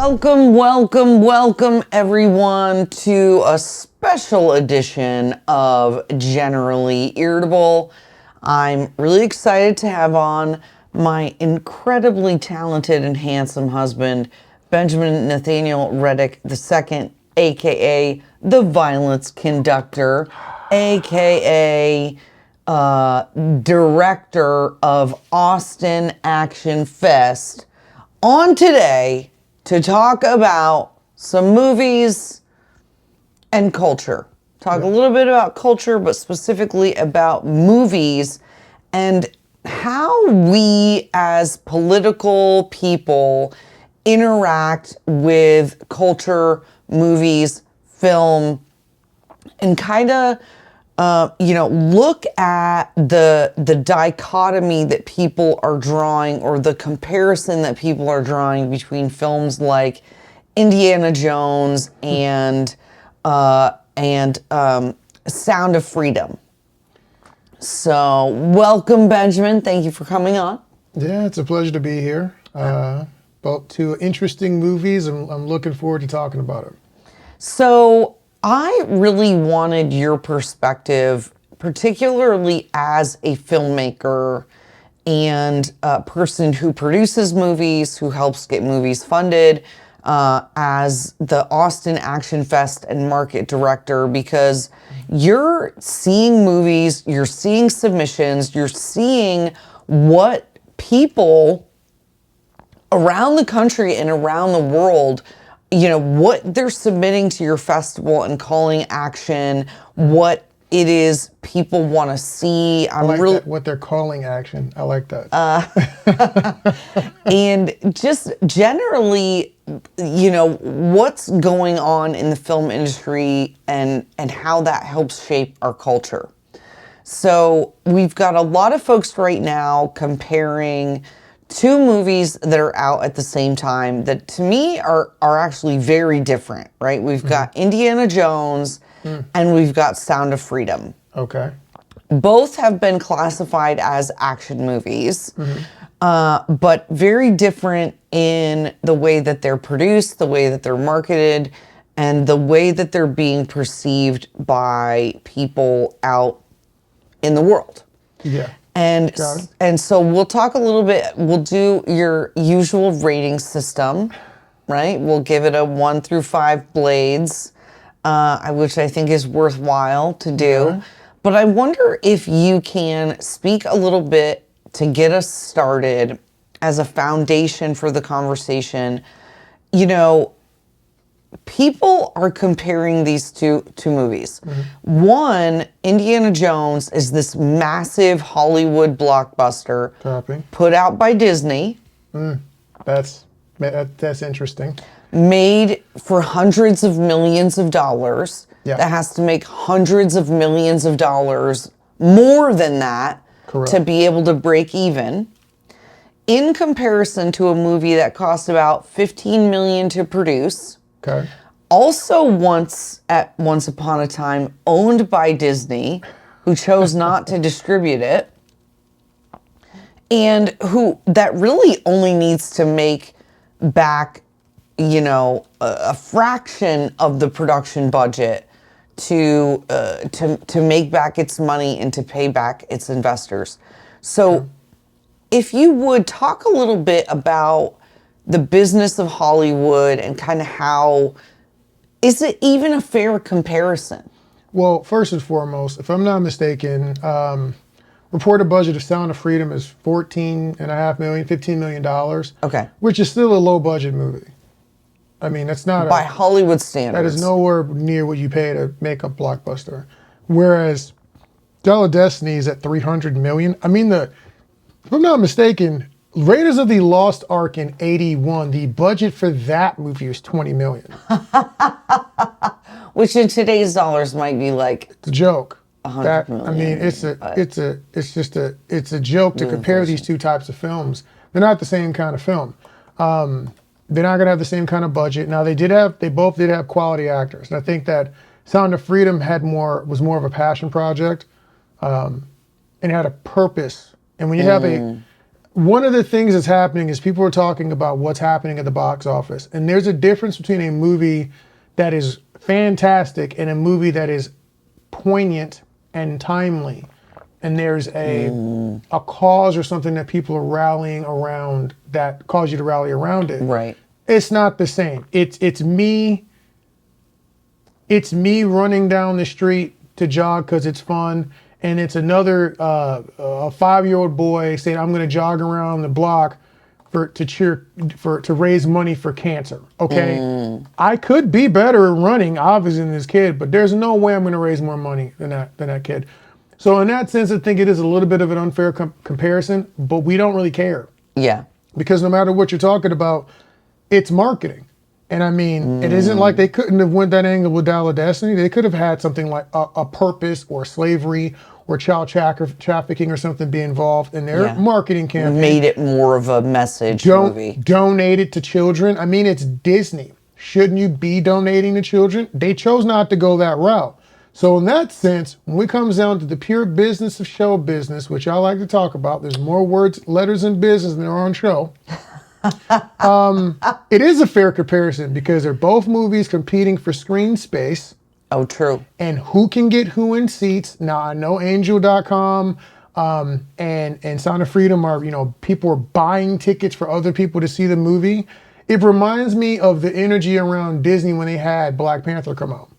Welcome everyone to a special edition of Generally Irritable. I'm really excited to have on my incredibly talented and handsome husband, Benjamin Nathaniel Reddick II, aka the Violence Conductor, aka director of Austin Action Fest, on today to talk about some movies and culture. Talk a little bit about culture, but specifically about movies and how we as political people interact with culture, movies, film, and kind of look at the dichotomy that people are drawing, or the comparison that people are drawing between films like Indiana Jones and Sound of Freedom. So, welcome, Benjamin. Thank you for coming on. Yeah, it's a pleasure to be here. Both two interesting movies, and I'm looking forward to talking about it. So, I really wanted your perspective, particularly as a filmmaker and a person who produces movies, who helps get movies funded, as the Austin Action Fest and market director, because you're seeing movies, you're seeing submissions, you're seeing what people around the country and around the world, what they're submitting to your festival and calling action, what it is people want to see. I like that, what they're calling action. I like that. And just generally, what's going on in the film industry and how that helps shape our culture. So we've got a lot of folks right now comparing two movies that are out at the same time that to me are actually very different, right? We've got Indiana Jones and we've got Sound of Freedom. Okay. Both have been classified as action movies, but very different in the way that they're produced, the way that they're marketed, and the way that they're being perceived by people out in the world. Yeah. And so we'll talk a little bit, we'll do your usual rating system, right? We'll give it a 1 through 5 blades, which I think is worthwhile to do. Okay. But I wonder if you can speak a little bit to get us started as a foundation for the conversation. People are comparing these two movies. One, Indiana Jones, is this massive Hollywood blockbuster put out by Disney. That's interesting. Made for hundreds of millions of dollars. Yeah. That has to make hundreds of millions of dollars more than that. Correct. To be able to break even. In comparison to a movie that cost about $15 million to produce. Okay. Also once upon a time owned by Disney, who chose not to distribute it, and who that really only needs to make back, a fraction of the production budget to make back its money and to pay back its investors. So if you would talk a little bit about the business of Hollywood and kind of how, is it even a fair comparison? Well, first and foremost, if I'm not mistaken, reported budget of Sound of Freedom is $14.5 million, $15 million. Okay. Which is still a low budget movie. I mean, that's not by Hollywood standards. That is nowhere near what you pay to make a blockbuster. Whereas Dial of Destiny is at $300 million. I mean, if I'm not mistaken, Raiders of the Lost Ark in 81, the budget for that movie was $20 million. Which in today's dollars might be like it's a joke. $100 million. I mean, it's a joke to compare these two types of films. They're not the same kind of film. They're not gonna have the same kind of budget. Now they both did have quality actors. And I think that Sound of Freedom was more of a passion project, and had a purpose. And when you have one of the things that's happening is people are talking about what's happening at the box office. And there's a difference between a movie that is fantastic and a movie that is poignant and timely. And there's a cause or something that people are rallying around that cause you to rally around it. Right. It's not the same. It's me running down the street to jog because it's fun. And it's another a 5-year-old boy saying, I'm going to jog around the block to raise money for cancer. Okay, I could be better at running, obviously, than this kid, but there's no way I'm going to raise more money than that kid. So in that sense, I think it is a little bit of an unfair comparison, but we don't really care. Yeah. Because no matter what you're talking about, it's marketing. And I mean, it isn't like they couldn't have went that angle with Dial of Destiny. They could have had something like a purpose or slavery or child trafficking or something be involved in their marketing campaign. Made it more of a message movie. Donate it to children. I mean, it's Disney. Shouldn't you be donating to children? They chose not to go that route. So in that sense, when it comes down to the pure business of show business, which I like to talk about, there's more words, letters in business than there are on show. It is a fair comparison because they're both movies competing for screen space. Oh, true. And who can get who in seats. Now, I know Angel.com and Sound of Freedom are, people are buying tickets for other people to see the movie. It reminds me of the energy around Disney when they had Black Panther come out.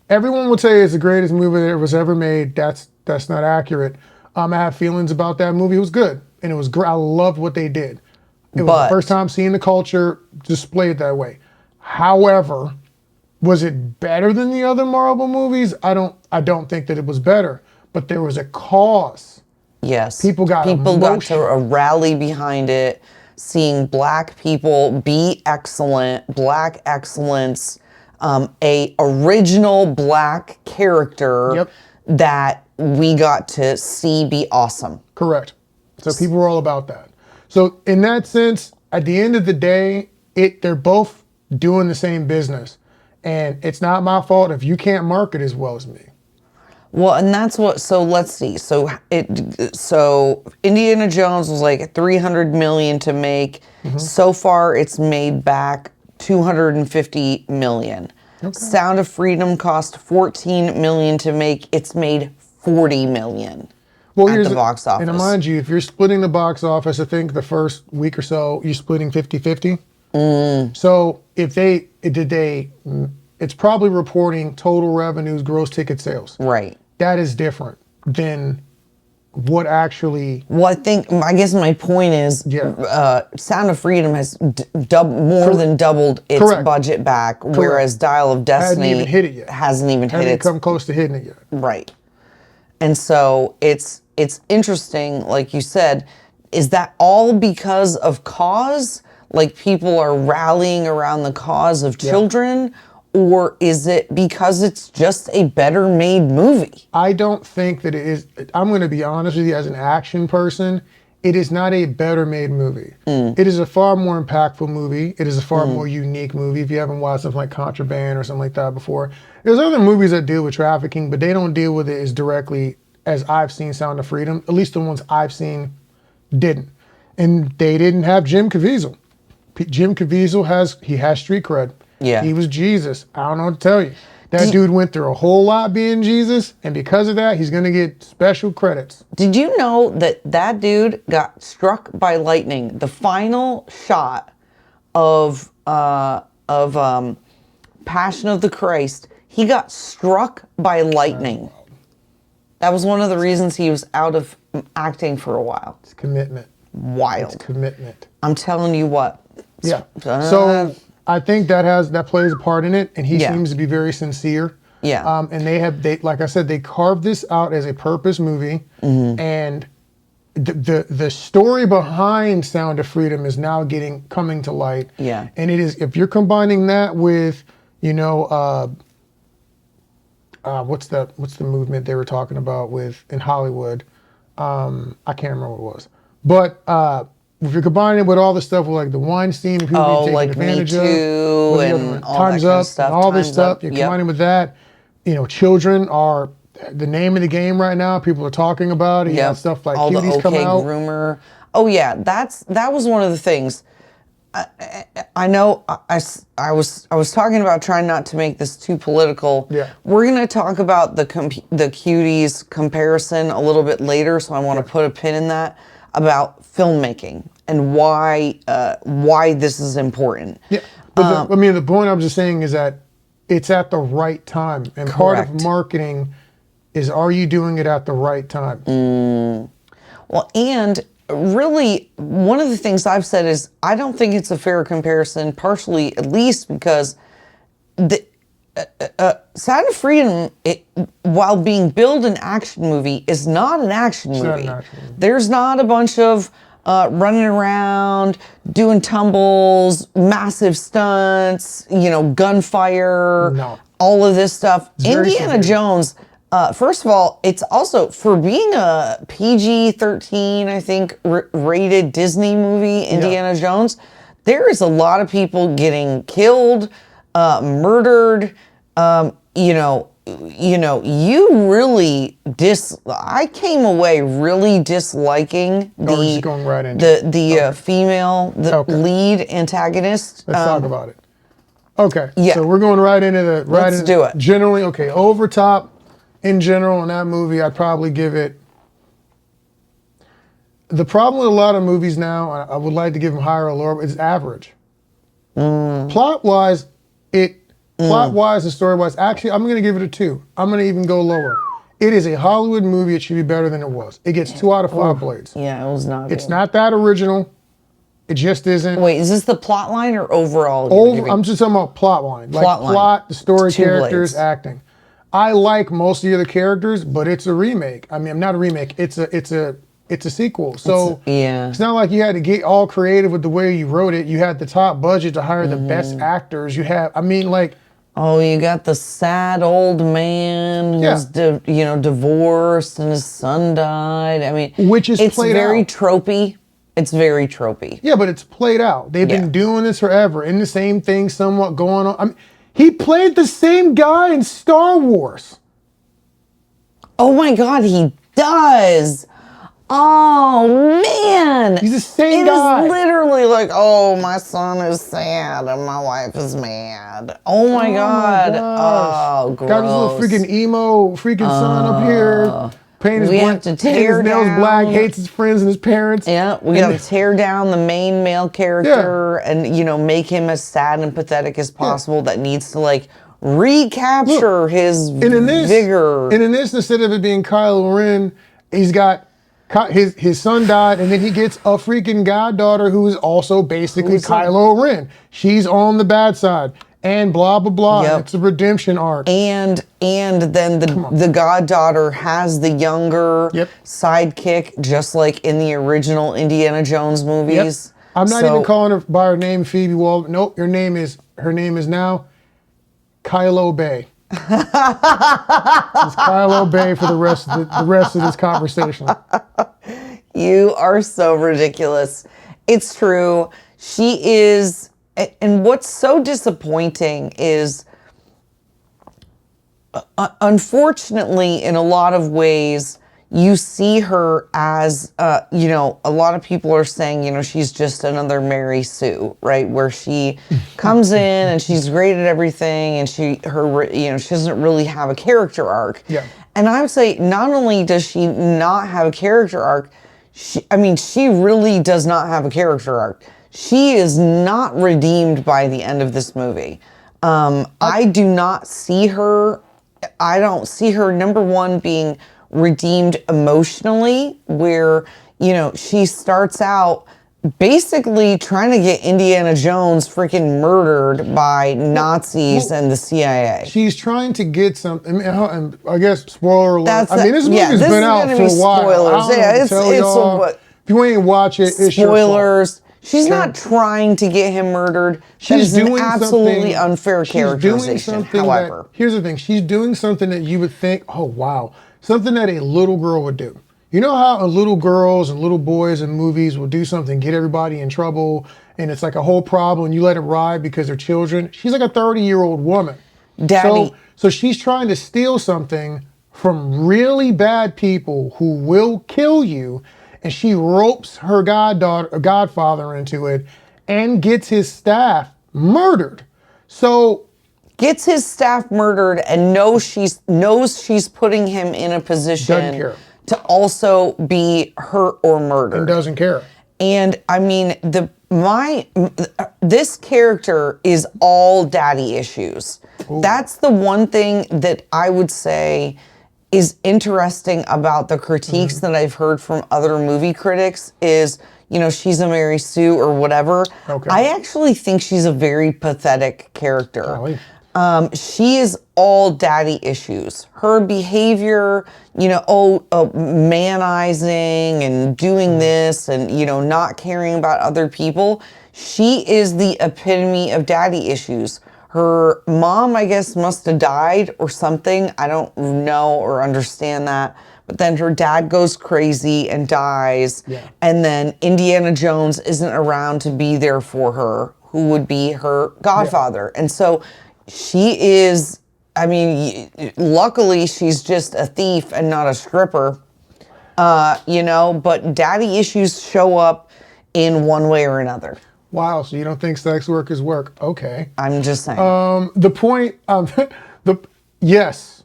Everyone would say it's the greatest movie that was ever made. That's not accurate. I have feelings about that movie. It was good. And it was great. I loved what they did. It was the first time seeing the culture displayed that way. However, was it better than the other Marvel movies? I don't think that it was better, but there was a cause. Yes. People got to rally behind it, seeing Black people be excellent, Black excellence, a original Black character that we got to see be awesome. Correct. So people were all about that. So in that sense, at the end of the day, they're both doing the same business. And it's not my fault if you can't market as well as me. Well, and that's what, so let's see. So Indiana Jones was like $300 million to make. So far it's made back $250 million. Okay. Sound of Freedom cost $14 million to make. It's made $40 million. Well, at the box office. And mind you, if you're splitting the box office, I think the first week or so, you're splitting 50-50. So if it's probably reporting total revenues, gross ticket sales. Right. That is different than what actually. Well, I guess my point is, Sound of Freedom has more than doubled its budget back, whereas Dial of Destiny hasn't even hit it yet. Hasn't come close to hitting it yet. Right. And so it's interesting, like you said, is that all because of cause? Like people are rallying around the cause of children? Or is it because it's just a better made movie? I don't think that it is. I'm going to be honest with you, as an action person, it is not a better made movie. It is a far more impactful movie. It is a far more unique movie. If you haven't watched something like Contraband or something like that before, there's other movies that deal with trafficking, but they don't deal with it as directly as I've seen Sound of Freedom. At least the ones I've seen didn't. And they didn't have Jim Caviezel. Jim Caviezel has street cred. Yeah. He was Jesus. I don't know what to tell you. That dude went through a whole lot being Jesus, and because of that, he's going to get special credits. Did you know that dude got struck by lightning? The final shot of Passion of the Christ, he got struck by lightning. That was one of the reasons he was out of acting for a while. It's commitment. Wild. It's commitment. I'm telling you what. Yeah. So I think that plays a part in it, and he seems to be very sincere. Yeah. And they like I said, they carved this out as a purpose movie, and the story behind Sound of Freedom is now coming to light. Yeah. And it is, if you're combining that with, what's the movement they were talking about in Hollywood? I can't remember what it was, but if you're combining it with all the stuff with like the Weinstein and people being taken advantage of, and all Time's that kind Up, of stuff, and all this stuff, you're combining with that. Children are the name of the game right now. People are talking about it. You got stuff like all the Cuties come OK out. Groomer. Oh yeah, that was one of the things. I know I was talking about trying not to make this too political. Yeah. We're gonna talk about the Cuties comparison a little bit later, so I want to put a pin in that about filmmaking and why this is important. Yeah, but the point I'm just saying is that it's at the right time, and part of marketing is, are you doing it at the right time? Well, and really, one of the things I've said is I don't think it's a fair comparison, partially at least because the Sound of Freedom, while being billed an action movie, is not an action movie. Not an action movie. There's not a bunch of running around, doing tumbles, massive stunts, gunfire, all of this stuff. Indiana Jones, first of all, it's also, for being a PG-13, I think, rated Disney movie, Indiana Jones, there is a lot of people getting killed, murdered, you really I came away really disliking the female, lead antagonist. Let's talk about it. Okay. Yeah. So we're going right into the Let's do it. Generally, okay, over top in general in that movie, I'd probably give it. The problem with a lot of movies now, I would like to give them higher or lower, is average. Plot-wise, plot-wise and story-wise, actually, I'm going to give it a 2. I'm going to even go lower. It is a Hollywood movie. It should be better than it was. It gets 2 out of 5 blades. Yeah, it was not It's not that original. It just isn't. Wait, is this the plot line or overall? I'm just talking about plot line. Plot, the story, characters, acting. I like most of the other characters, but it's a remake. I mean, not a remake. It's a sequel. So it's not like you had to get all creative with the way you wrote it. You had the top budget to hire the best actors. You have, oh, you got the sad old man who's divorced and his son died. I mean, which is it's played very out. Tropey. It's very tropey. Yeah, but it's played out. They've been doing this forever, and the same thing somewhat going on. He played the same guy in Star Wars. Oh my God, he does. Oh man, he's the same guy. It is literally like, oh, my son is sad and my wife is mad. Oh my God. Oh, gross. Got this little freaking emo freaking son up here. Paint his nails black, hates his friends and his parents. Yeah, we got to tear down the main male character and make him as sad and pathetic as possible. That needs to recapture his vigor. And in this, instead of it being Kylo Ren, he's got his son died, and then he gets a freaking goddaughter who is also basically Kylo Ren. She's on the bad side. And blah, blah, blah. Yep. It's a redemption arc. And then the goddaughter has the younger sidekick, just like in the original Indiana Jones movies. Yep. I'm not even calling her by her name, Phoebe Wall. Nope, her name is now Kylo Bey. It's Kylo Bey for the rest of this conversation. You are so ridiculous. It's true. She is. And what's so disappointing is, unfortunately, in a lot of ways, you see her as, a lot of people are saying, she's just another Mary Sue, right? Where she comes in and she's great at everything, and she doesn't really have a character arc. Yeah. And I would say, not only does she not have a character arc, she really does not have a character arc. She is not redeemed by the end of this movie. I do not see her. I don't see her, number one, being redeemed emotionally, where, she starts out basically trying to get Indiana Jones freaking murdered by Nazis and the CIA. She's trying to get something. And I guess, spoiler alert. This movie's been out for a while. Spoilers. If you ain't watch it, it's spoilers. She's not trying to get him murdered. She's doing an absolutely unfair characterization. However, here's the thing. She's doing something that you would think, oh, wow. Something that a little girl would do. You know how little girls and little boys in movies will do something, get everybody in trouble, and it's like a whole problem, and you let it ride because they're children? She's like a 30-year-old woman. Daddy. So she's trying to steal something from really bad people who will kill you, and she ropes her godfather into it and gets his staff murdered. So gets his staff murdered and knows she's putting him in a position to also be hurt or murdered. And doesn't care. And I mean, this character is all daddy issues. Ooh. That's the one thing that I would say is interesting about the critiques that I've heard from other movie critics is, you know, she's a Mary Sue or whatever. Okay. I actually think she's a very pathetic character. Golly. She is all daddy issues. Her behavior, you know, manizing and doing this and, you know, not caring about other people. She is the epitome of daddy issues. Her mom, I guess, must have died or something. I don't know or understand that. But then her dad goes crazy and dies. Yeah. And then Indiana Jones isn't around to be there for her, who would be her godfather. Yeah. And so she is, I mean, luckily she's just a thief and not a stripper, you know, but daddy issues show up in one way or another. Wow, so you don't think sex work is work? Okay. I'm just saying. The point, yes,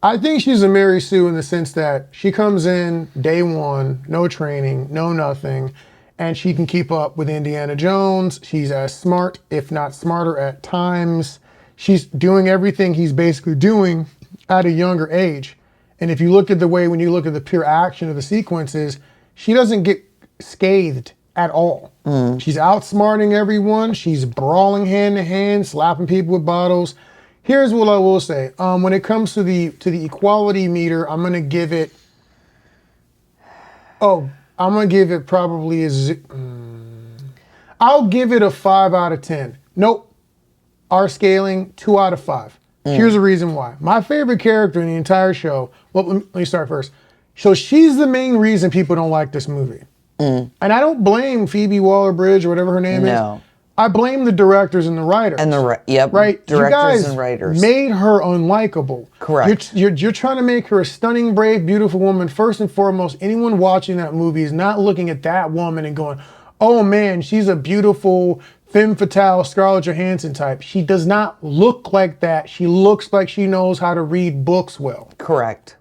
I think she's a Mary Sue in the sense that she comes in day one, no training, no nothing, and she can keep up with Indiana Jones. She's as smart, if not smarter at times. She's doing everything he's basically doing at a younger age. And if you look at the way, when you look at the pure action of the sequences, she doesn't get scathed at all. She's outsmarting everyone. She's brawling hand to hand, slapping people with bottles. Here's what I will say. When it comes to the equality meter, I'm gonna give it. I'm gonna give it probably I'll give it a 5 out of 10. Nope. Our scaling 2 out of 5. Here's the reason why. My favorite character in the entire show. Well, let me start first. So she's the main reason people don't like this movie. And I don't blame Phoebe Waller-Bridge or whatever her name is. I blame the directors and the writers. And right? Directors you guys and writers made her unlikable. Correct. You're trying to make her a stunning, brave, beautiful woman. First and foremost, anyone watching that movie is not looking at that woman and going, "Oh man, she's a beautiful femme fatale Scarlett Johansson type." She does not look like that. She looks like she knows how to read books well. Correct.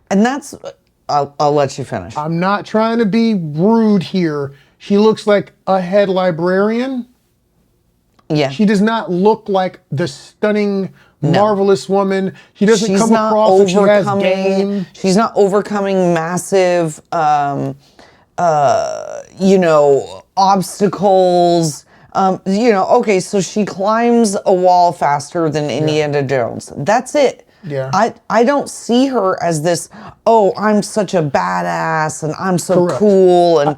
And that's. I'll let you finish. I'm not trying to be rude here. She looks like a head librarian. Yeah. She does not look like the stunning, marvelous woman. She doesn't come across like she has game. She's not overcoming massive, you know, obstacles. You know, okay, so she climbs a wall faster than Indiana Jones. That's it. Yeah. I don't see her as this, oh, I'm such a badass and I'm so cool. And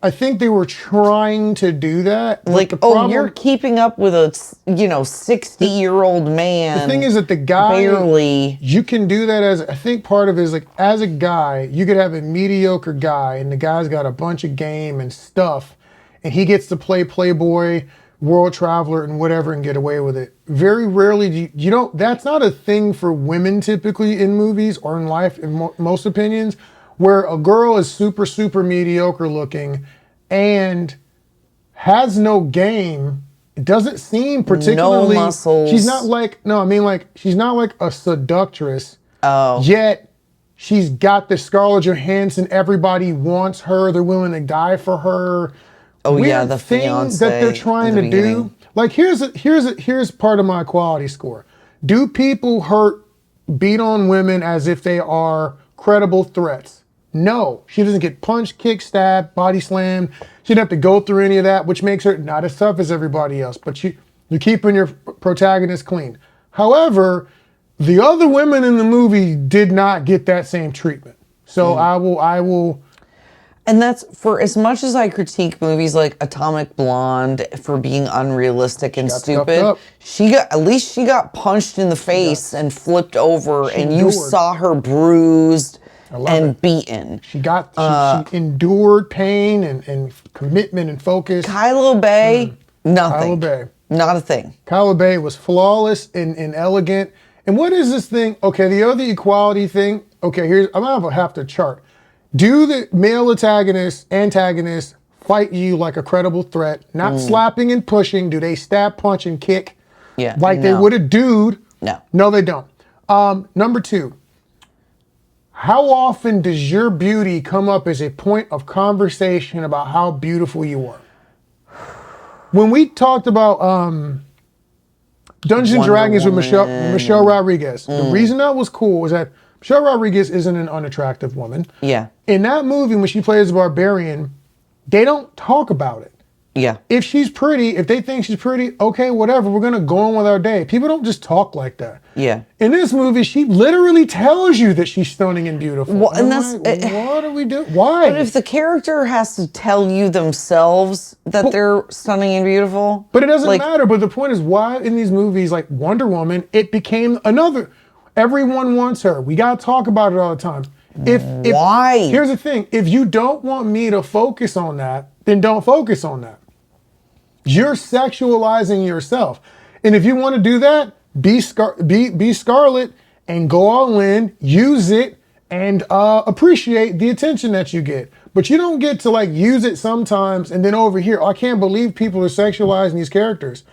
I think they were trying to do that. Like, you're keeping up with a, you know, 60-year-old man. The thing is that the guy, barely. You can do that as, I think part of it is like, as a guy, you could have a mediocre guy and the guy's got a bunch of game and stuff and he gets to play Playboy, world traveler and whatever and get away with it. Very rarely do you don't, that's not a thing for women typically in movies or in life in most opinions, where a girl is super, super mediocre looking and has no game. It doesn't seem particularly, no muscles. She's not like, no, I mean like, she's not like a seductress. Oh. Yet she's got the Scarlett Johansson, everybody wants her, they're willing to die for her. Oh weird yeah, the thing fiance that they're trying to do. Like here's part of my quality score. Do people beat on women as if they are credible threats? No, she doesn't get punched, kicked, stabbed, body slammed. She doesn't have to go through any of that, which makes her not as tough as everybody else. But you're keeping your protagonist clean. However, the other women in the movie did not get that same treatment. So I will. And that's for as much as I critique movies like Atomic Blonde for being unrealistic and stupid, she got punched in the face and flipped over, and you saw her bruised and beaten. She endured pain and commitment and focus. Kylo Bey, nothing. Kylo Bey. Not a thing. Kylo Bey was flawless and elegant And what is this thing? Okay, the other equality thing. Okay, I'm gonna have to chart. Do the male antagonists fight you like a credible threat? Not slapping and pushing. Do they stab, punch, and kick? Yeah. Like they would a dude? No. No, they don't. Number 2. How often does your beauty come up as a point of conversation about how beautiful you are? When we talked about Dungeons and Dragons with Michelle Rodriguez, the reason that was cool was that Michelle Rodriguez isn't an unattractive woman. Yeah. In that movie, when she plays a barbarian, they don't talk about it. Yeah. If she's pretty, if they think she's pretty, okay, whatever, we're going to go on with our day. People don't just talk like that. Yeah. In this movie, she literally tells you that she's stunning and beautiful. Well, and that's what do we do? Why? But if the character has to tell you themselves that they're stunning and beautiful, but it doesn't matter. But the point is, why in these movies like Wonder Woman, it became another. Everyone wants her. We got to talk about it all the time. Why? Here's the thing. If you don't want me to focus on that, then don't focus on that. You're sexualizing yourself. And if you want to do that, be Scarlet and go all in, use it, and appreciate the attention that you get. But you don't get to like use it sometimes and then over here, I can't believe people are sexualizing these characters.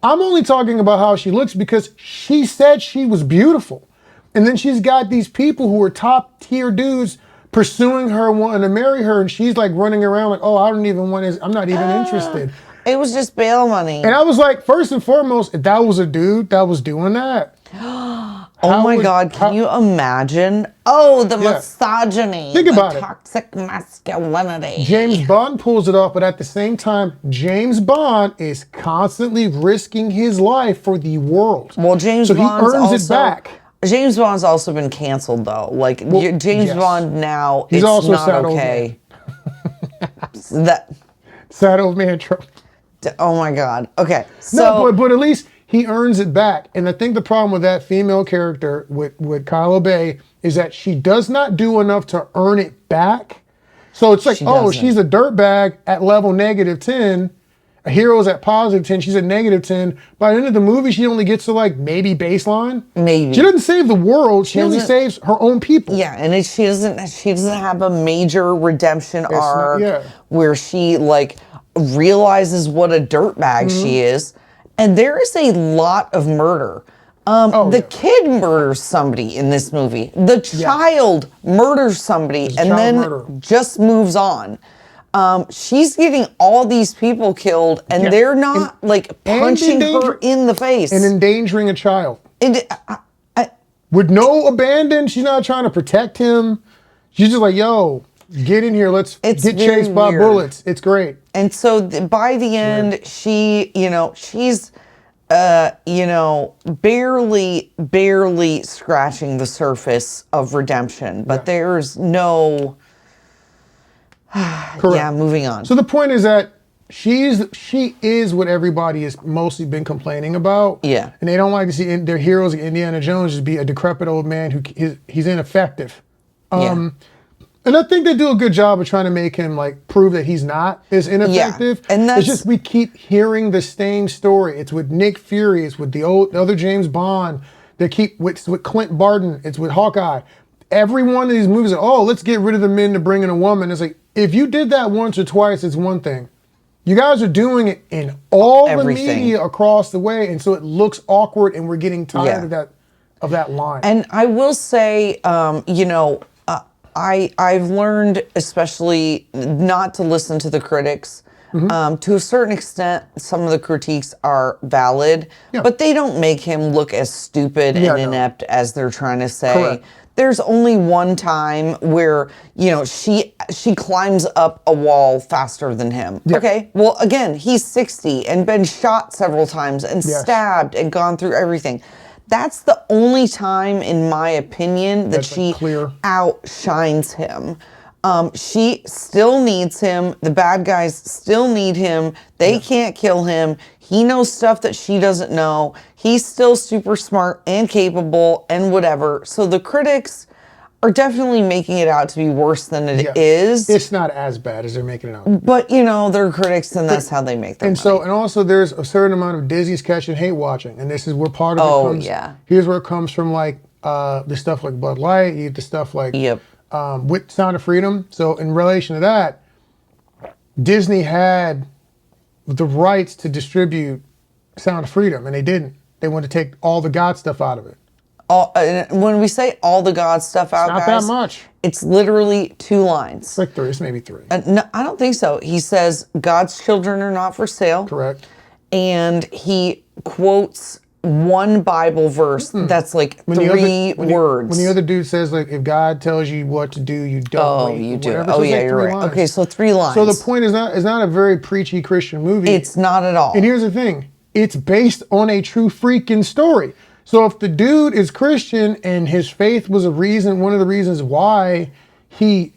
I'm only talking about how she looks because she said she was beautiful. And then she's got these people who are top tier dudes pursuing her, wanting to marry her, and she's like running around like, oh, I'm not even interested. It was just bail money. And I was like, first and foremost, if that was a dude that was doing that. Oh my God, can you imagine? Oh, the misogyny. Think about it. Toxic masculinity. James Bond pulls it off, but at the same time, James Bond is constantly risking his life for the world. Well, James so Bond's he earns also, it back. James Bond's also been canceled though. Like James Bond now, he's it's also not sad okay. Sad old man trope. Oh my God. Okay. So no, but at least he earns it back. And I think the problem with that female character with Kylo Bey is that she does not do enough to earn it back. So it's like, she's a dirtbag at level -10. A hero's at +10. She's at -10. By the end of the movie, she only gets to like maybe baseline. Maybe. She doesn't save the world. She only saves her own people. Yeah, and she doesn't have a major redemption arc where she like realizes what a dirtbag she is. And there is a lot of murder. The kid murders somebody in this movie. The child murders somebody and then just moves on. She's getting all these people killed and they're not like punching her in the face. And endangering a child. And with no abandon, she's not trying to protect him. She's just like, yo, get in here. Let's get chased by bullets. It's great. And so by the end, she's, barely scratching the surface of redemption. But there's no... Correct. Yeah, moving on. So the point is that she is what everybody has mostly been complaining about. Yeah. And they don't like to see their heroes like Indiana Jones just be a decrepit old man who he's ineffective. And I think they do a good job of trying to make him like prove that he's not as ineffective. Yeah. And it's just we keep hearing the same story. It's with Nick Fury. It's with the other James Bond. They keep with Clint Barton. It's with Hawkeye. Every one of these movies are, let's get rid of the men to bring in a woman. It's like, if you did that once or twice, it's one thing. You guys are doing it in all the media across the way, and so it looks awkward, and we're getting tired of that line. And I will say, I've learned, especially, not to listen to the critics. To a certain extent, some of the critiques are valid, but they don't make him look as stupid and inept as they're trying to say. Correct. There's only one time where, she climbs up a wall faster than him. Yeah. Okay, well, again, he's 60 and been shot several times and stabbed and gone through everything. That's the only time, in my opinion, that she outshines him. She still needs him. The bad guys still need him. They can't kill him. He knows stuff that she doesn't know. He's still super smart and capable and whatever. So the critics are definitely making it out to be worse than it is. It's not as bad as they're making it out. But, they're critics, and that's how they make their money. And also there's a certain amount of Disney's catching hate watching, and this is where part of it comes. Here's where it comes from, like the stuff like Bud Light, the stuff like with Sound of Freedom. So in relation to that, Disney had the rights to distribute Sound of Freedom, and they didn't. They wanted to take all the God stuff out of it. When we say all the God stuff out, not guys, that much. It's literally 2 lines. It's like 3. It's maybe 3. No, I don't think so. He says God's children are not for sale. Correct. And he quotes one Bible verse that's like 3 words. When the other dude says, like, if God tells you what to do, you don't wait. You do. Whatever. Oh, So yeah, like you're 3 right. lines. Okay, so 3 lines. So the point is not a very preachy Christian movie. It's not at all. And here's the thing. It's based on a true freaking story. So if the dude is Christian and his faith was one of the reasons why here's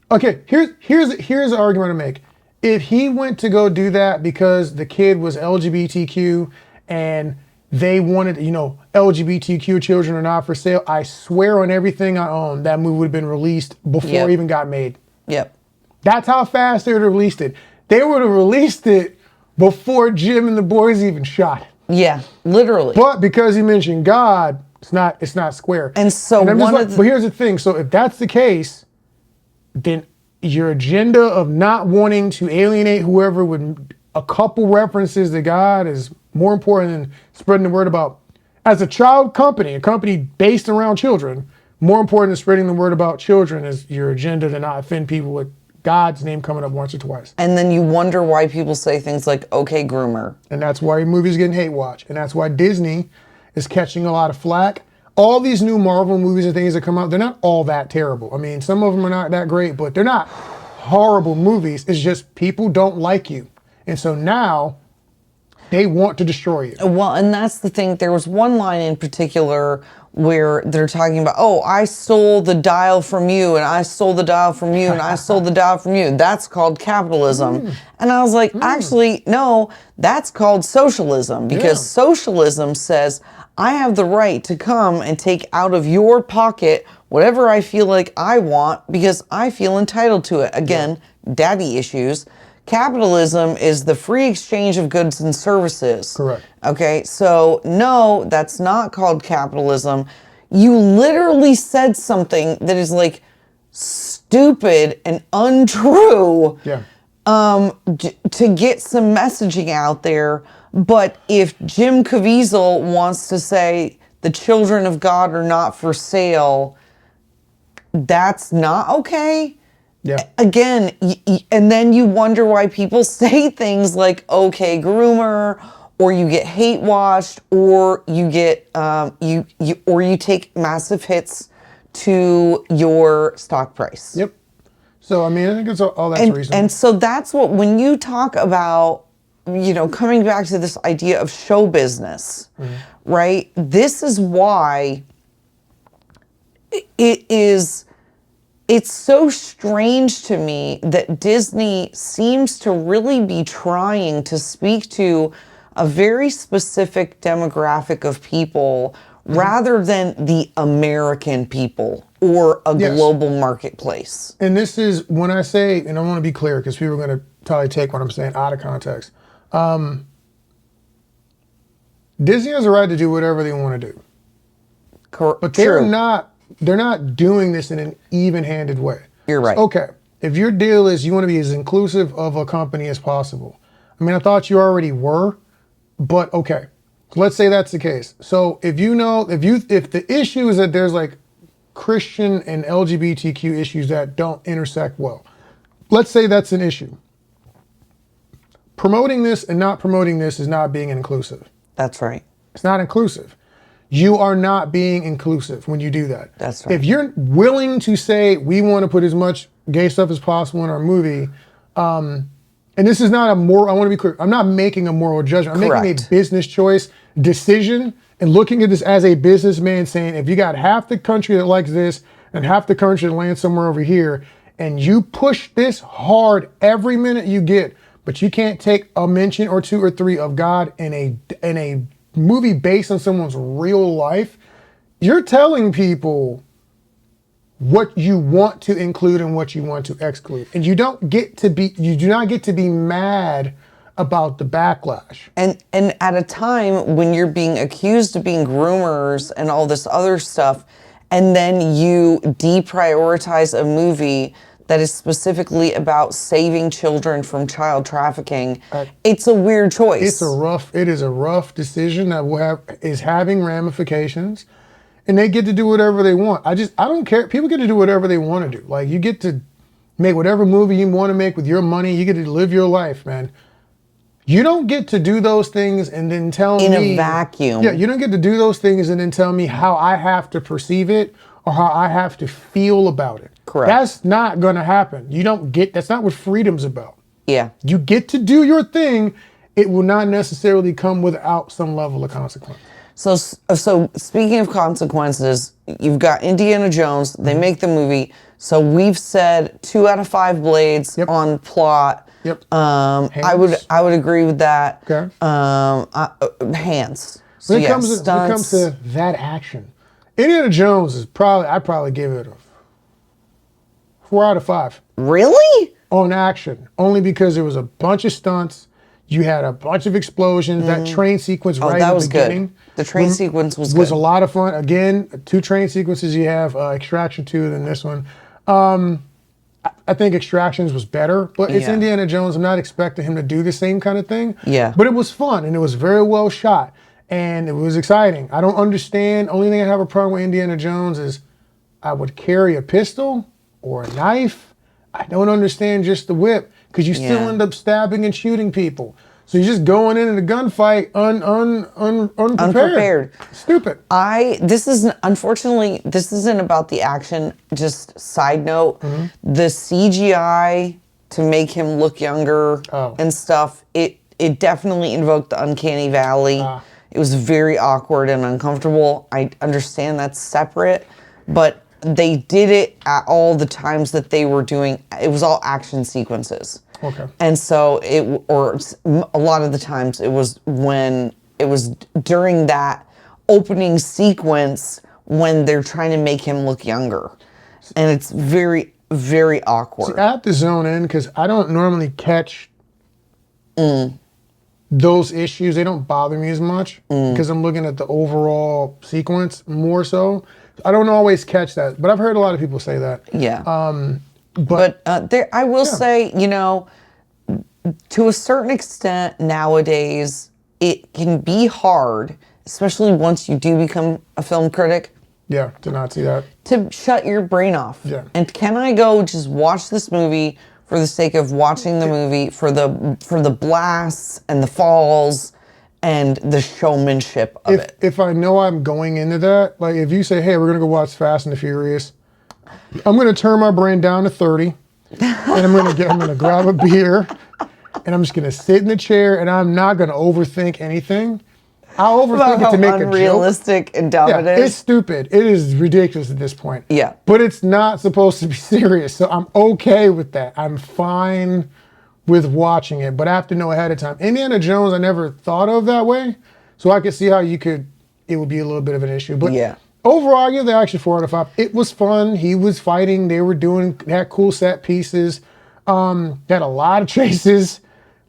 the argument to make. If he went to go do that because the kid was LGBTQ and they wanted, LGBTQ children are not for sale, I swear on everything I own, that movie would have been released before it even got made. Yep. That's how fast they would have released it. They would have released it before Jim and the boys even shot it. Yeah, literally. But because he mentioned God, it's not square. And so but here's the thing. So if that's the case, then your agenda of not wanting to alienate whoever with a couple references to God is more important than spreading the word about, as a child company, a company based around children, more important than spreading the word about children is your agenda to not offend people with God's name coming up once or twice. And then you wonder why people say things like, okay, groomer. And that's why your movie's getting hate watch. And that's why Disney is catching a lot of flack. All these new Marvel movies and things that come out, they're not all that terrible. I mean, some of them are not that great, but they're not horrible movies. It's just people don't like you. And so now they want to destroy you. Well, and that's the thing. There was one line in particular where they're talking about, I stole the dial from you, and I stole the dial from you, and I stole the dial from you. That's called capitalism. And I was like, actually, no, that's called socialism, because socialism says I have the right to come and take out of your pocket whatever I feel like I want because I feel entitled to it. Again, daddy issues. Capitalism is the free exchange of goods and services. Correct. Okay, so no, that's not called capitalism. You literally said something that is like stupid and untrue to get some messaging out there. But if Jim Caviezel wants to say the children of God are not for sale, that's not okay. Yeah. Again, and then you wonder why people say things like "okay, groomer," or you get hate watched, or you get you take massive hits to your stock price. Yep. So I mean, I think it's all that's reasonable. And so that's what, when you talk about, coming back to this idea of show business, right? This is why it's so strange to me that Disney seems to really be trying to speak to a very specific demographic of people rather than the American people or a global marketplace. And this is when I say, and I want to be clear because people are going to probably take what I'm saying out of context. Disney has a right to do whatever they want to do. But they're not doing this in an even-handed way. You're right. So, okay, if your deal is you want to be as inclusive of a company as possible, I mean, I thought you already were, but okay, let's say that's the case. So if the issue is that there's like Christian and LGBTQ issues that don't intersect well, let's say that's an issue. Promoting this and not promoting this is not being inclusive. That's right. It's not inclusive. You are not being inclusive when you do that. That's right. If you're willing to say, we want to put as much gay stuff as possible in our movie, and this is not I want to be clear, I'm not making a moral judgment. I'm making a business choice decision and looking at this as a businessman saying, if you got half the country that likes this and half the country that lands somewhere over here, and you push this hard every minute you get, but you can't take a mention or 2 or 3 of God in a movie based on someone's real life, you're telling people what you want to include and what you want to exclude. And you do not get to be mad about the backlash. And at a time when you're being accused of being groomers and all this other stuff, and then you deprioritize a movie that is specifically about saving children from child trafficking, it's a weird choice. It is a rough decision that is having ramifications, and they get to do whatever they want. I don't care. People get to do whatever they want to do. Like, you get to make whatever movie you want to make with your money. You get to live your life, man. You don't get to do those things and then tell me... In a vacuum. Yeah, you don't get to do those things and then tell me how I have to perceive it or how I have to feel about it. Correct. That's not going to happen. That's not what freedom's about. Yeah. You get to do your thing. It will not necessarily come without some level of consequence. So speaking of consequences, you've got Indiana Jones. They make the movie. So we've said 2 out of 5 blades on plot. Yep. I would agree with that. Okay. Hands. So When it comes to that action, Indiana Jones is I'd probably give it a 4 out of 5. Really? On action, only because there was a bunch of stunts. You had a bunch of explosions. That train sequence right at the beginning. Good. The train sequence was good. Was a lot of fun. Again, 2 train sequences you have, Extraction 2 than this one. I think Extractions was better, but it's Indiana Jones. I'm not expecting him to do the same kind of thing. Yeah. But it was fun, and it was very well shot, and it was exciting. I don't understand. Only thing I have a problem with Indiana Jones is I would carry a pistol or a knife. I don't understand just the whip, because you still end up stabbing and shooting people. So you're just going into the gunfight unprepared. Stupid. Unfortunately, this isn't about the action. Just side note, the CGI to make him look younger and stuff, it definitely invoked the uncanny valley. It was very awkward and uncomfortable. I understand that's separate, but they did it at all the times that they were doing. It was all action sequences. Okay. And so a lot of the times it was during that opening sequence when they're trying to make him look younger. And it's very, very awkward. See, I have to zone in because I don't normally catch those issues. They don't bother me as much because I'm looking at the overall sequence more so. I don't always catch that, but I've heard a lot of people say that. Yeah. But I will say, to a certain extent nowadays, it can be hard, especially once you do become a film critic. Yeah, to not see that. To shut your brain off. Yeah. And can I go just watch this movie for the sake of watching the movie, for the blasts and the falls and the showmanship of it? If I know I'm going into that, like if you say, hey, we're going to go watch Fast and the Furious, I'm going to turn my brain down to 30, and I'm going to grab a beer, and I'm just going to sit in the chair, and I'm not going to overthink anything. I'll overthink it to make a joke. Unrealistic and dumb it is. It's stupid. It is ridiculous at this point. Yeah. But it's not supposed to be serious, so I'm okay with that. I'm fine with watching it, but I have to know ahead of time. Indiana Jones, I never thought of that way, so I could see how it would be a little bit of an issue. But overall, I give the action 4 out of 5. It was fun. He was fighting. They had cool set pieces. They had a lot of chases,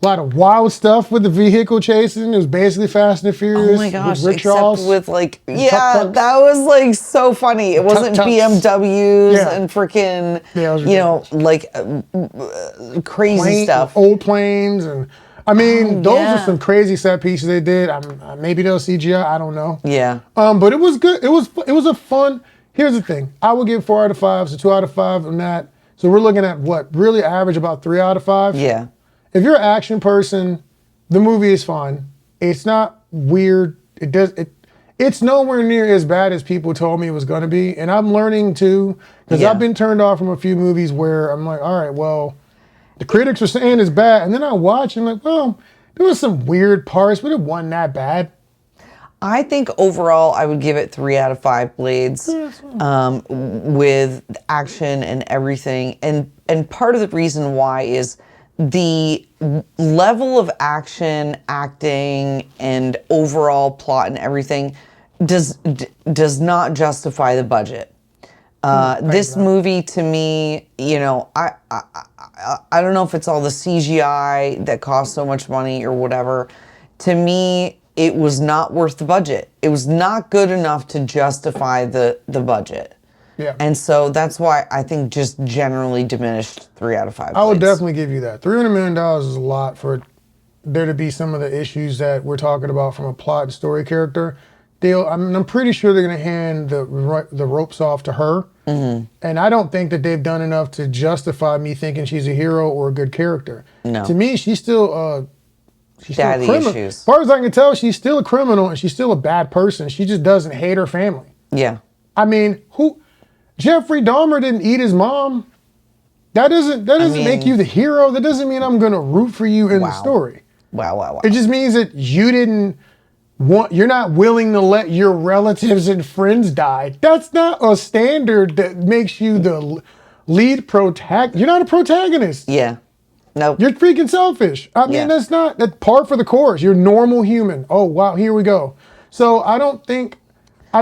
a lot of wild stuff with the vehicle chasing. It was basically Fast and the Furious. Oh my gosh, with except with that was like so funny. It wasn't BMWs and freaking, crazy stuff. Old planes and... I mean, those are some crazy set pieces they did. Maybe they'll CGI. I don't know. Yeah. But it was good. It was a fun. Here's the thing. I would give 4 out of 5, so 2 out of 5 on that. So we're looking at what really average about 3 out of 5. Yeah. If you're an action person, the movie is fun. It's not weird. It's nowhere near as bad as people told me it was going to be, and I'm learning too because I've been turned off from a few movies where I'm like, all right, well. The critics were saying it's bad, and then I watch and I'm like, well, there was some weird parts, but it wasn't that bad. I think overall I would give it 3 out of 5 blades with action and everything. And part of the reason why is the level of action, acting, and overall plot and everything does not justify the budget. This movie to me, you know, I don't know if it's all the CGI that cost so much money or whatever. To me, it was not worth the budget. It was not good enough to justify the budget. Yeah. And so that's why I think just generally diminished 3 out of 5. I would blades. definitely give you that. $300 million is a lot for there to be some of the issues that we're talking about from a plot and story character. I'm pretty sure they're going to hand the ropes off to her. Mm-hmm. And I don't think that they've done enough to justify me thinking she's a hero or a good character. No. To me, she's still Daddy a criminal. issues. As far as I can tell, she's still a criminal and she's still a bad person. She just doesn't hate her family. Yeah. I mean, Jeffrey Dahmer didn't eat his mom. That doesn't make you the hero. That doesn't mean I'm going to root for you in the story. Wow. It just means that you're not willing to let your relatives and friends die. That's not a standard that makes you the lead protagonist. You're not a protagonist. Yeah. Nope. You're freaking selfish. I mean, that's par for the course. You're a normal human. Oh, wow, here we go. So I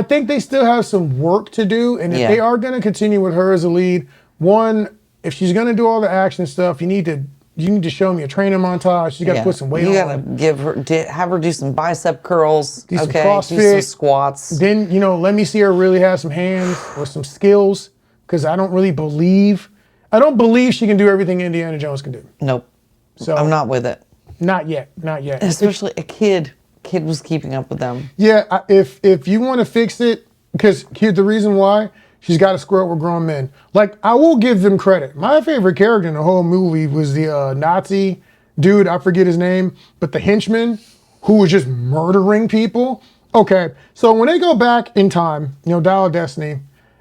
think they still have some work to do. And if they are going to continue with her as a lead, one, if she's going to do all the action stuff, you need to show me a training montage. You got to put some weight on. You got to have her do some bicep curls. Do some CrossFit. Do some squats. Then, let me see her really have some hands or some skills, because I don't believe she can do everything Indiana Jones can do. Nope. So I'm not with it. Not yet. Especially a kid. Kid was keeping up with them. Yeah, if you want to fix it, because here's the reason why. She's got to square up with grown men. Like, I will give them credit. My favorite character in the whole movie was the Nazi dude, I forget his name, but the henchman who was just murdering people. Okay, so when they go back in time, Dial of Destiny,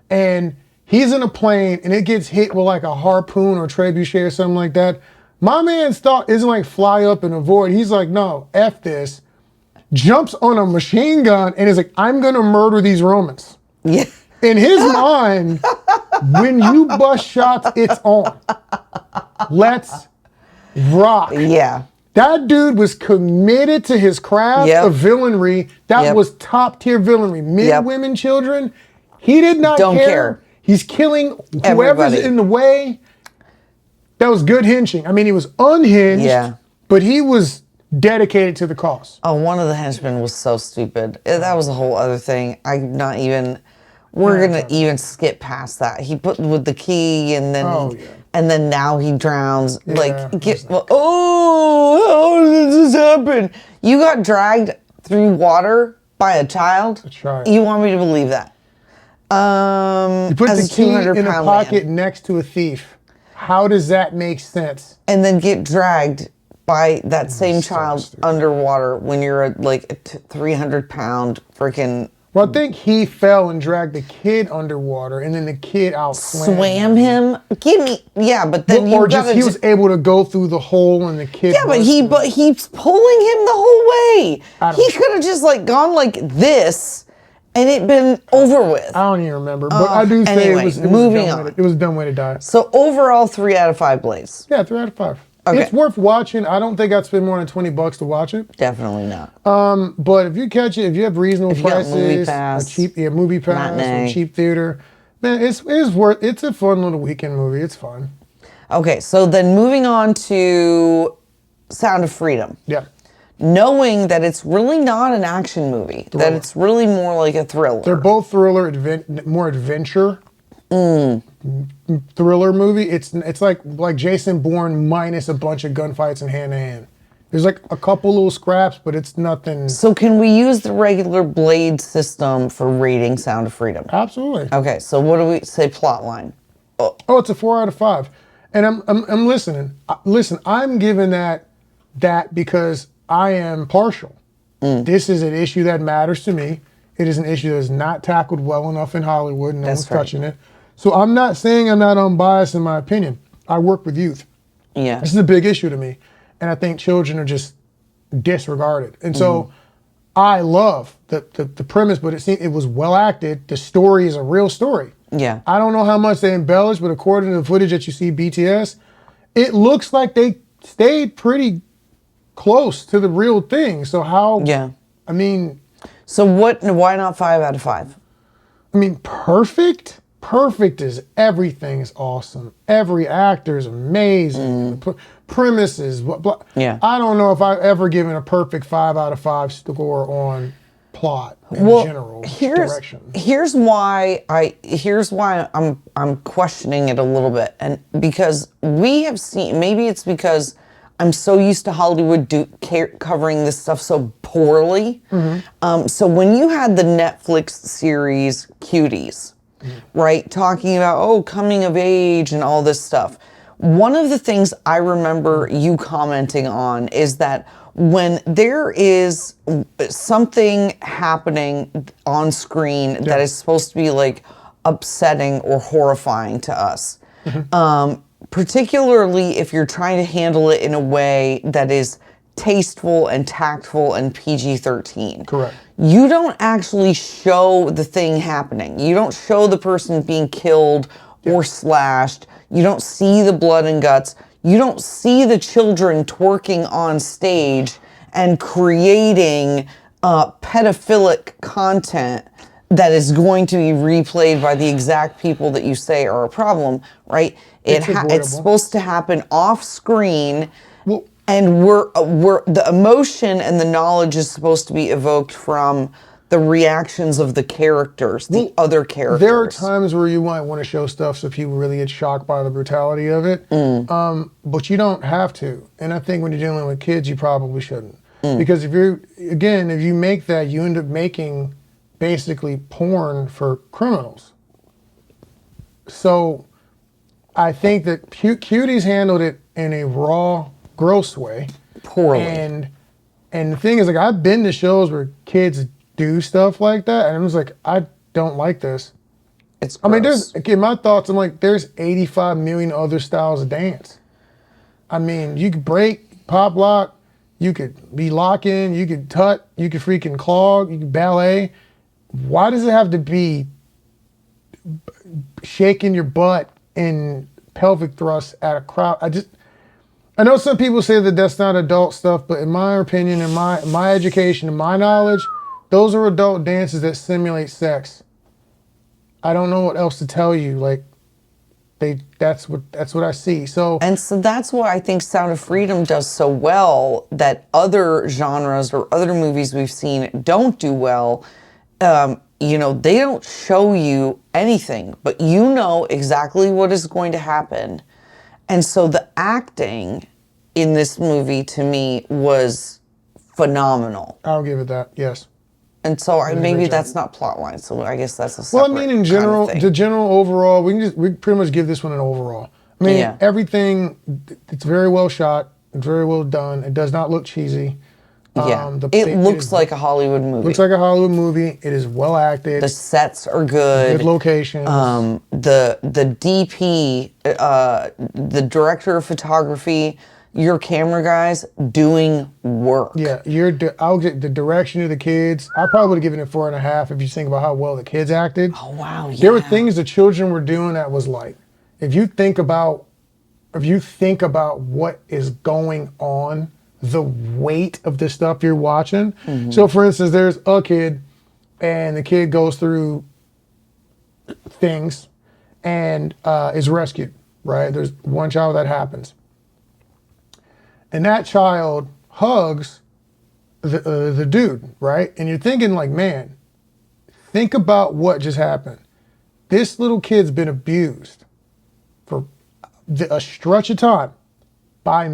and he's in a plane and it gets hit with like a harpoon or trebuchet or something like that, my man's thought isn't like fly up and avoid. He's like, no, F this. Jumps on a machine gun and is like, I'm going to murder these Romans. Yeah. In his mind, when you bust shots, it's on. Let's rock. Yeah. That dude was committed to his craft of villainry. That was top tier villainry. Men, women, children. He did not care. He's killing whoever's in the way. That was good henching. I mean, he was unhinged, but he was dedicated to the cause. Oh, one of the henchmen was so stupid. That was a whole other thing. We're gonna even skip past that. He put with the key, and then now he drowns. How did this happen? You got dragged through water by a child. You want me to believe that? You put the key in a pocket next to a thief. How does that make sense? And then get dragged by that same child underwater when you're a 300-pound freaking. Well, I think he fell and dragged the kid underwater, and then the kid swam him. But then he was able to go through the hole, and the kid. Yeah, but he's pulling him the whole way. He could have just gone like this, and it been over with. I don't even remember, but I do say it was moving on. It was a dumb way to die. So overall, 3 out of 5 blades. Yeah, 3 out of 5. Okay. It's worth watching. I don't think I'd spend more than $20 to watch it. Definitely not. But if you catch it, if you have reasonable prices, movie pass, a cheap movie pass, matinee, or cheap theater, man, it's worth. It's a fun little weekend movie. It's fun. Okay, so then moving on to Sound of Freedom. Yeah. Knowing that it's really not an action movie, that it's really more like a thriller. They're both thriller, more adventure. Thriller movie. It's like Jason Bourne minus a bunch of gunfights and hand to hand. There's like a couple little scraps, but it's nothing. So can we use the regular blade system for rating Sound of Freedom? Absolutely. Okay, so what do we say plot line? Oh, it's a 4 out of 5, and I'm listening. Listen, I'm giving that because I am partial. This is an issue that matters to me. It is an issue that is not tackled well enough in Hollywood. No one's touching it. So I'm not saying I'm not unbiased in my opinion. I work with youth. Yeah. This is a big issue to me. And I think children are just disregarded. And so I love the premise, but it was well acted. The story is a real story. Yeah. I don't know how much they embellished, but according to the footage that you see BTS, it looks like they stayed pretty close to the real thing. So how? Yeah. I mean. So why not 5 out of 5? I mean, perfect? perfect is everything is awesome. Every actor is amazing. The premises, blah. Yeah. I don't know if I've ever given a perfect 5 out of 5 score on plot in general direction. Here's why I'm questioning it a little bit, and because we have seen, maybe it's because I'm so used to Hollywood covering this stuff so poorly. So when you had the Netflix series Cuties, right, talking about coming of age and all this stuff, one of the things I remember you commenting on is that when there is something happening on screen that is supposed to be like upsetting or horrifying to us, particularly if you're trying to handle it in a way that is tasteful and tactful and PG-13. Correct. You don't actually show the thing happening. You don't show the person being killed or slashed. You don't see the blood and guts. You don't see the children twerking on stage and creating pedophilic content that is going to be replayed by the exact people that you say are a problem, right? It's supposed to happen off screen, and we're the emotion and the knowledge is supposed to be evoked from the reactions of the characters, the other characters. There are times where you might want to show stuff so people really get shocked by the brutality of it, but you don't have to. And I think when you're dealing with kids, you probably shouldn't. Because if you make that, you end up making basically porn for criminals. So I think that Cuties handled it in a raw, gross way. Poorly. And the thing is, like, I've been to shows where kids do stuff like that, and I'm just like, I don't like this. It's gross. I mean, my thoughts, I'm like, there's 85 million other styles of dance. I mean, you could break, pop lock, you could be locking, you could tut, you could freaking clog, you could ballet. Why does it have to be shaking your butt in pelvic thrusts at a crowd? I know some people say that that's not adult stuff, but in my opinion, in my education, in my knowledge, those are adult dances that simulate sex. I don't know what else to tell you. Like, that's what I see. So that's what I think Sound of Freedom does so well that other genres or other movies we've seen don't do well. They don't show you anything, but you know exactly what is going to happen. And so the acting in this movie to me was phenomenal. I'll give it that, yes. And so maybe that's not plotline, so I guess that's a separate Well, I mean, in general, kind of the general overall, we pretty much give this one an overall. I mean, everything, it's very well shot, it's very well done. It does not look cheesy. Yeah, it looks like a Hollywood movie. Looks like a Hollywood movie. It is well acted. The sets are good. Good locations. The DP, the director of photography, your camera guys doing work. Yeah, I'll get the direction of the kids. I probably would have given it 4.5 if you think about how well the kids acted. Oh wow, yeah. There were things the children were doing that was like, if you think about what is going on, the weight of the stuff you're watching. So for instance, there's a kid and the kid goes through things and is rescued, right? There's one child that happens. And that child hugs the dude, right? And you're thinking like, man, think about what just happened. This little kid's been abused for a stretch of time by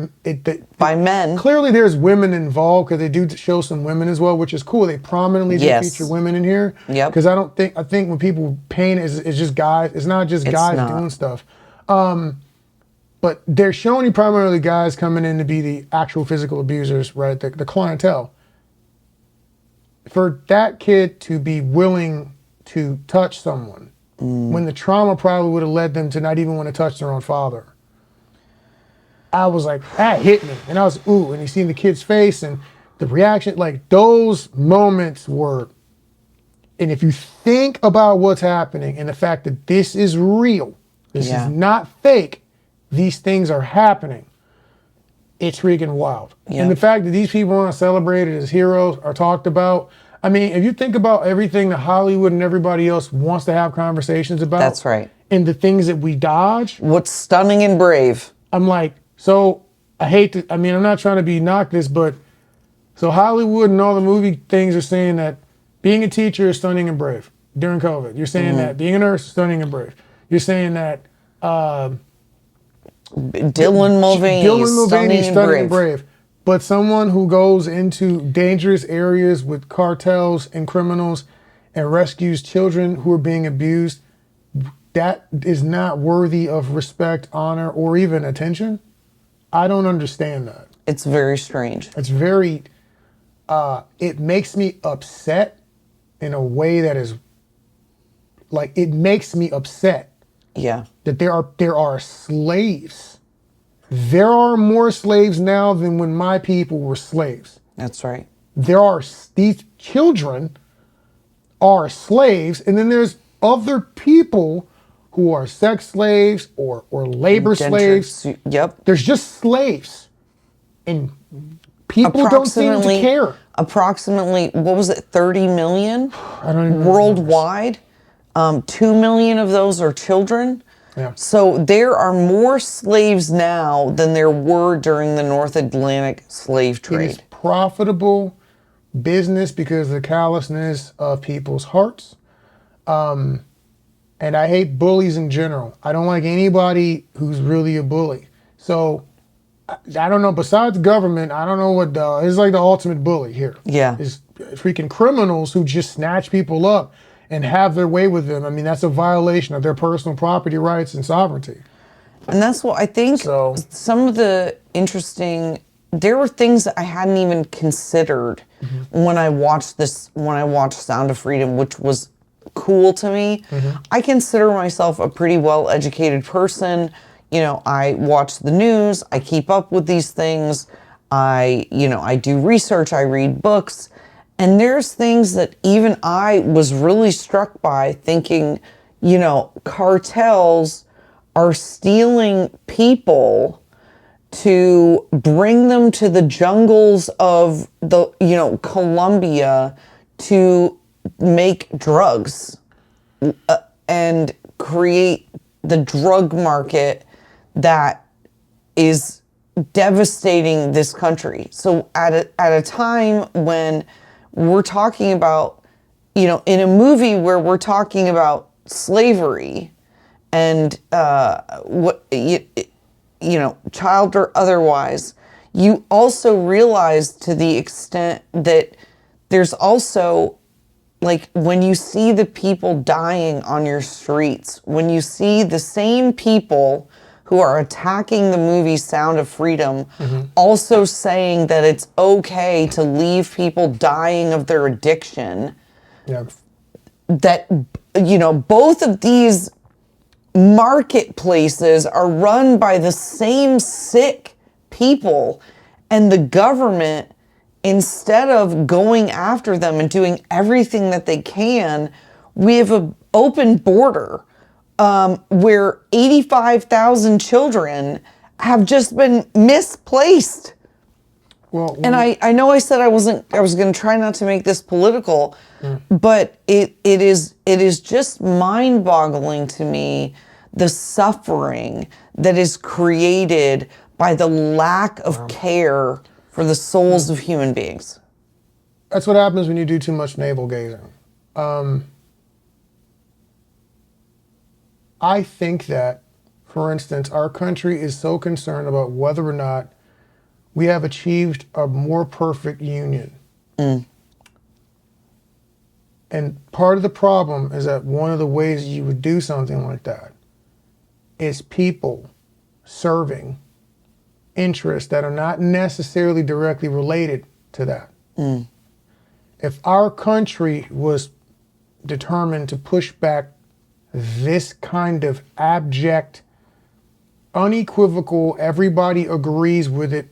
men. Clearly there's women involved because they do show some women as well, which is cool. They prominently do feature women in here. Yep. Because I think when people paint it's just guys. It's not just guys doing stuff. But they're showing you primarily guys coming in to be the actual physical abusers, right? The clientele. For that kid to be willing to touch someone when the trauma probably would have led them to not even want to touch their own father. I was like, that hit me. And I was, ooh, and you see the kid's face and the reaction, like those moments were, and if you think about what's happening and the fact that this is real, this is not fake, these things are happening, it's freaking wild. And the fact that these people aren't celebrated as heroes or talked about, I mean, if you think about everything that Hollywood and everybody else wants to have conversations about. That's right. And the things that we dodge. What's stunning and brave. I'm like, so I hate to, I mean, I'm not trying to be knock this, but so Hollywood and all the movie things are saying that being a teacher is stunning and brave during COVID. You're saying that being a nurse is stunning and brave. You're saying that Dylan Mulvaney is stunning and brave. But someone who goes into dangerous areas with cartels and criminals and rescues children who are being abused, that is not worthy of respect, honor, or even attention. I don't understand that. It's very strange. It's very, it makes me upset in a way that is, like, it makes me upset. Yeah. That there are slaves. There are more slaves now than when my people were slaves. That's right. These children are slaves, and then there's other people who are sex slaves or labor slaves. Yep. There's just slaves. And people don't seem to care. Approximately, what was it, 30 million I don't even worldwide? 2 million of those are children. Yeah. So there are more slaves now than there were during the North Atlantic slave trade. It is profitable business because of the callousness of people's hearts. And I hate bullies in general. I don't like anybody who's really a bully. So I don't know, besides government, I don't know what it's like the ultimate bully here. Yeah. Is freaking criminals who just snatch people up and have their way with them. I mean, that's a violation of their personal property rights and sovereignty. And that's what I think some of the interesting, there were things that I hadn't even considered when I watched Sound of Freedom, which was cool to me. I consider myself a pretty well-educated person. You know, I watch the news, I keep up with these things, I do research, I read books. And there's things that even I was really struck by, thinking, you know, cartels are stealing people to bring them to the jungles of the, you know, Colombia to make drugs and create the drug market that is devastating this country. So at a time when we're talking about, you know, in a movie where we're talking about slavery and what you know, child or otherwise, you also realize to the extent that there's also, like, when you see the people dying on your streets, when you see the same people who are attacking the movie Sound of Freedom, also saying that it's okay to leave people dying of their addiction. Yeah. That, you know, both of these marketplaces are run by the same sick people, and the government, instead of going after them and doing everything that they can, we have an open border where 85,000 children have just been misplaced. Well, and I know I said I was going to try not to make this political, but it is just mind-boggling to me, the suffering that is created by the lack of care for the souls of human beings. That's what happens when you do too much navel gazing. I think that, for instance, our country is so concerned about whether or not we have achieved a more perfect union. And part of the problem is that one of the ways you would do something like that is people serving interests that are not necessarily directly related to that. If our country was determined to push back this kind of abject, unequivocal, everybody agrees with it,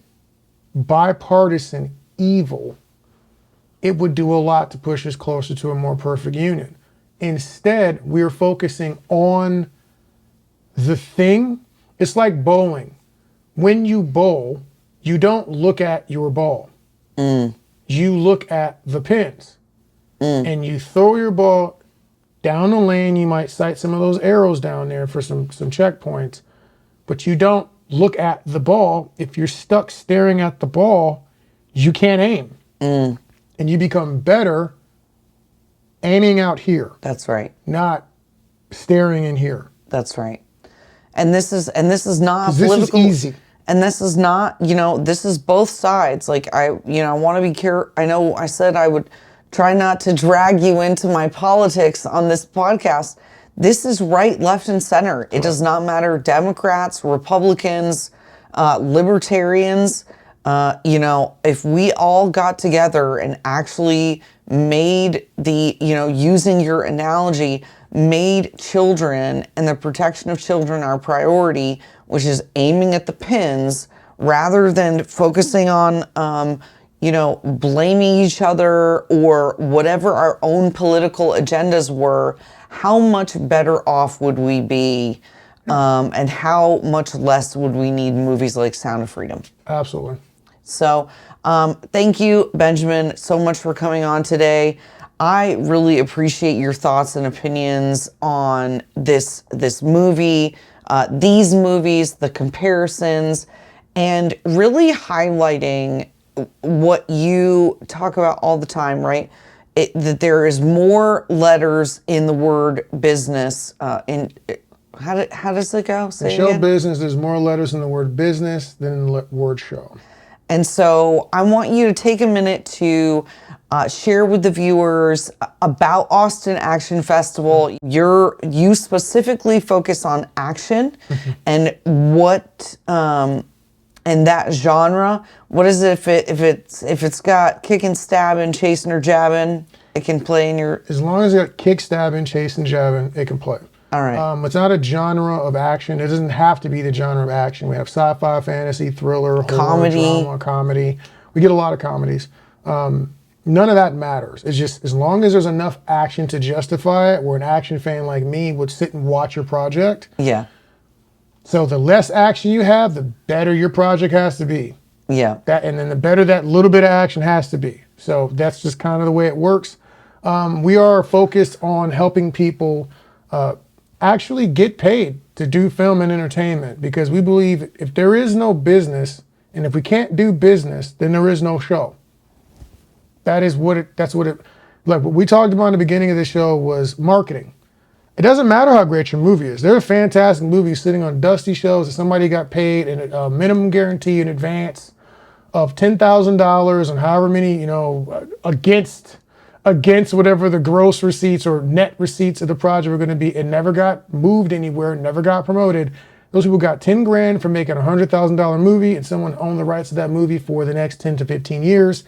bipartisan evil, it would do a lot to push us closer to a more perfect union. Instead, we're focusing on the thing. It's like bowling. When you bowl, you don't look at your ball. You look at the pins. and you throw your ball down the lane, you might sight some of those arrows down there for some checkpoints, but you don't look at the ball. If you're stuck staring at the ball, you can't aim. And you become better aiming out here. That's right. Not staring in here. That's right. And this is not political. This is easy. And this is not, this is both sides. Like I want to be careful. I know I said I would try not to drag you into my politics on this podcast. This is right, left, and center. It does not matter. Democrats, Republicans, libertarians. If we all got together and actually made using your analogy, made children and the protection of children our priority, which is aiming at the pins rather than focusing on, blaming each other or whatever our own political agendas were, how much better off would we be? And how much less would we need movies like Sound of Freedom? Absolutely. So thank you, Benjamin, so much for coming on today. I really appreciate your thoughts and opinions on this movie, these movies, the comparisons, and really highlighting what you talk about all the time, right? That there is more letters in the word business. How does it go? In show business, there's more letters in the word business than in the word show. And so I want you to take a minute to share with the viewers about Austin Action Festival. You specifically focus on action and what and that genre. What is it if it's got kicking, stabbing, chasing, or jabbing? It can play in your. As long as it got kick, stabbing, chasing, jabbing, it can play. All right. It's not a genre of action. It doesn't have to be the genre of action. We have sci-fi, fantasy, thriller, comedy, horror, drama, comedy. We get a lot of comedies. None of that matters. It's just as long as there's enough action to justify it, where an action fan like me would sit and watch your project. Yeah. So the less action you have, the better your project has to be. Yeah. And then the better that little bit of action has to be. So that's just kind of the way it works. We are focused on helping people actually get paid to do film and entertainment, because we believe if there is no business and if we can't do business, then there is no show. That's what it, like what we talked about in the beginning of the show was marketing. It doesn't matter how great your movie is. There are fantastic movies sitting on dusty shelves that somebody got paid a minimum guarantee in advance of $10,000 and however many, against whatever the gross receipts or net receipts of the project were going to be. It never got moved anywhere, never got promoted. Those people got 10 grand for making a $100,000 movie, and someone owned the rights to that movie for the next 10 to 15 years.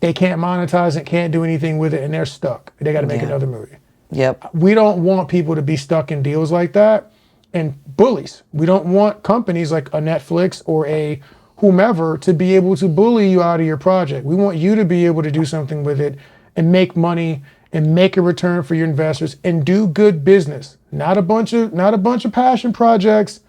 They can't monetize it, can't do anything with it, and they're stuck. They got to make another movie. Yep. We don't want people to be stuck in deals like that and bullies. We don't want companies like a Netflix or a whomever to be able to bully you out of your project. We want you to be able to do something with it and make money and make a return for your investors and do good business. Not a bunch of passion projects.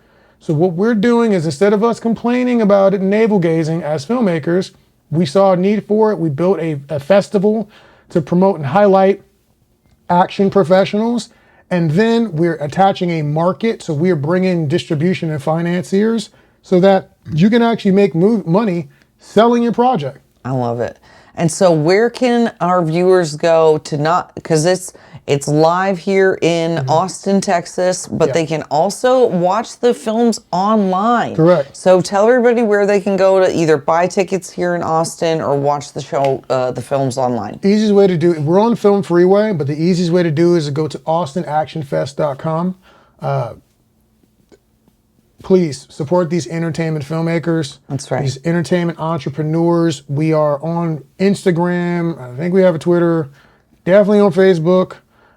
So what we're doing is, instead of us complaining about it and navel gazing as filmmakers, we saw a need for it. We built a festival to promote and highlight action professionals. And then we're attaching a market. So we're bringing distribution and financiers so that you can actually make money selling your project. I love it. And so where can our viewers go to not, because it's live here in Austin, Texas, but they can also watch the films online. Correct. So tell everybody where they can go to either buy tickets here in Austin or watch the show, the films online. The easiest way to do it, we're on Film Freeway, but the easiest way to do it is to go to austinactionfest.com. Please support these entertainment filmmakers. That's right. These entertainment entrepreneurs. We are on Instagram. I think we have a Twitter. Definitely on Facebook.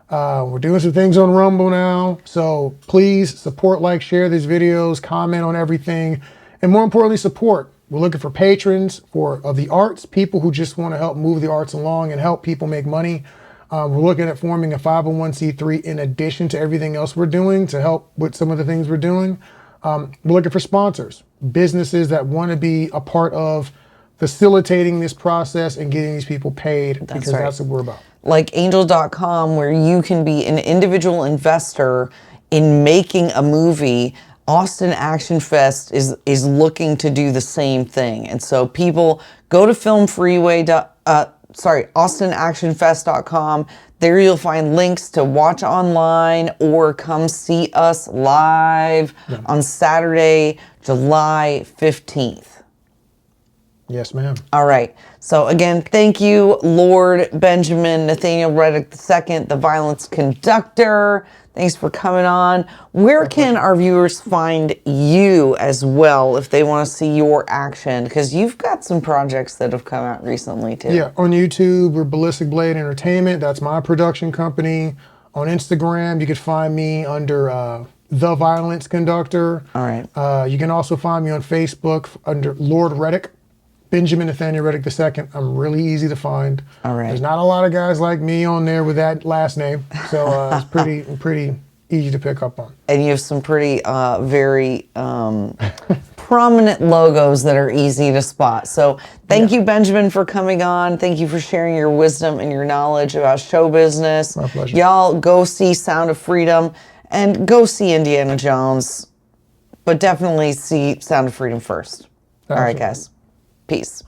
We're doing some things on Rumble now. So please support, like, share these videos, comment on everything, and more importantly, support. We're looking for patrons of the arts, people who just want to help move the arts along and help people make money. We're looking at forming a 501c3 in addition to everything else we're doing to help with some of the things we're doing. We're looking for sponsors, businesses that want to be a part of facilitating this process and getting these people paid, because that's what we're about. like angel.com, where you can be an individual investor in making a movie. Austin Action Fest is looking to do the same thing. And so people go to austinactionfest.com. There you'll find links to watch online or come see us live on Saturday, July 15th. Yes, ma'am. All right. So again, thank you, Lord Benjamin Nathaniel Reddick II, the violence conductor. Thanks for coming on. Where can our viewers find you as well if they want to see your action? Because you've got some projects that have come out recently too. Yeah, on YouTube, we're Ballistic Blade Entertainment. That's my production company. On Instagram, you can find me under The Violence Conductor. All right. You can also find me on Facebook under Lord Reddick, Benjamin Nathaniel Reddick II. I'm really easy to find. All right. There's not a lot of guys like me on there with that last name, so it's pretty easy to pick up on. And you have some pretty, very prominent logos that are easy to spot. So thank you, Benjamin, for coming on. Thank you for sharing your wisdom and your knowledge about show business. My pleasure. Y'all go see Sound of Freedom and go see Indiana Jones, but definitely see Sound of Freedom first. All right, guys. Peace.